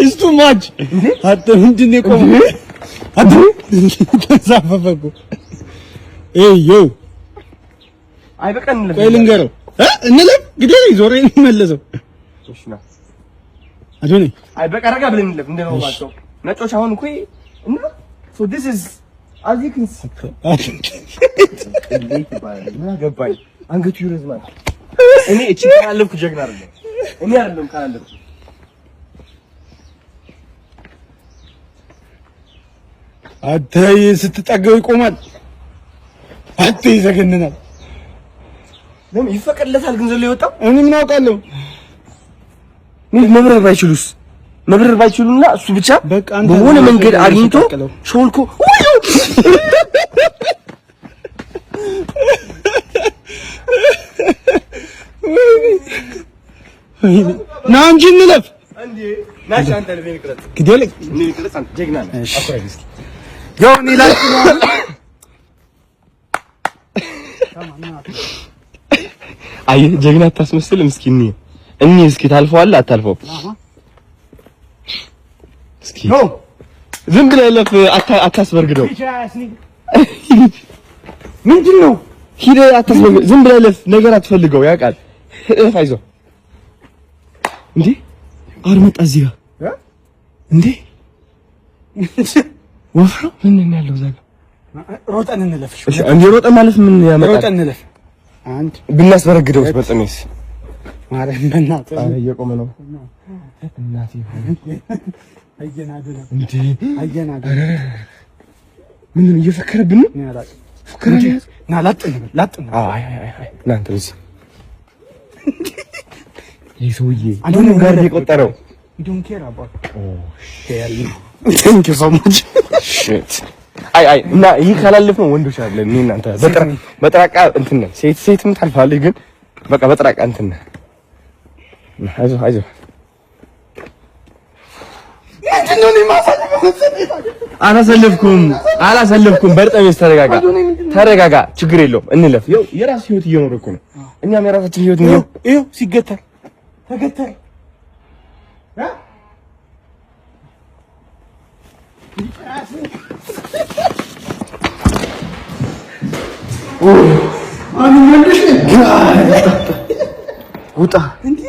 It's too much. አተ ምንድን ነው ቆም አተ ተዛፈፈኩ ዮ አይበቃን ቆይ ልንገረው እንለፍ ግዴታ ዞሬ እንመለሰው እሺ ና አዶኔ አይበቃ ረጋ ብለን እንለፍ እንደው ባቸው ነጮች አሁን እኮ እና so this is as you can see ምን አገባኝ አንገቱ ይረዝማል እኔ እቺ ካላለፍኩ ጀግና አይደለም እኔ አይደለም ካላለፍኩ አታይ ስትጠገው ይቆማል አታይ ይዘገነናል ለምን ይፈቀድለታል ግን ዘሎ ይወጣው እኔ ምን አውቃለሁ መብረር ባይችሉና እሱ ብቻ በሆነ መንገድ አግኝቶ ሾልኮ ና እንጂ እንለፍ እንዴ ናሽ አንተ ለምን ይቅረት ግዴለ ምን ይቅረት አንተ ጀግና ነህ አኩራይ እስኪ ያው እኔ ላልኩ ነው አይ ጀግና አታስመስል ምስኪን እኔ እስኪ ታልፈዋል አታልፈው እስኪ ዝም ብለህ ለፍ አታስበርግደው ምንድነው ሂደ አታስበርግ ዝም ብለህ ለፍ ነገር አትፈልገው ያውቃል አይዞህ እንዴ አርመጣ እዚህ ጋር እንዴ ወፍራው ምን ያለው እዛ ጋር ሮጠን እንለፍ እሺ እንዴ ሮጠን ማለት ምን ያመጣል ሮጠን እንለፍ አንድ ብናስበረግደውስ በጥሜስ ማረም በእናትህ አረ እየቆመ ነው እናቴ አየናደለ እንዴ አየናደለ ምን እየፈከረብን ነው ያላቅ ፍከረኝ ና ላጥ አይ እናንተ በዚህ ይሰውዬ አንዱን ጋር የቆጠረው ዶንት ኬር አባውት ኦ ሼል ቴንክ ዩ ሶ ማች ሺት አይ እና ይሄ ካላለፍ ነው ወንዶች አይደለም እኔ እናንተ በጥራቃ እንትን ነው ሴትም ታልፋለች ግን በቃ በጥራቃ እንትን ነው አይዞህ ምንድነው ነው አላሰለፍኩም በርጠሜስ ተረጋጋ ችግር የለውም እንለፍ ይኸው የራስ ህይወት እየኖረ እኮ ነው እኛም የራሳችን ህይወት ነው ይኸው ሲገተር ተገተር ውጣ እንዴ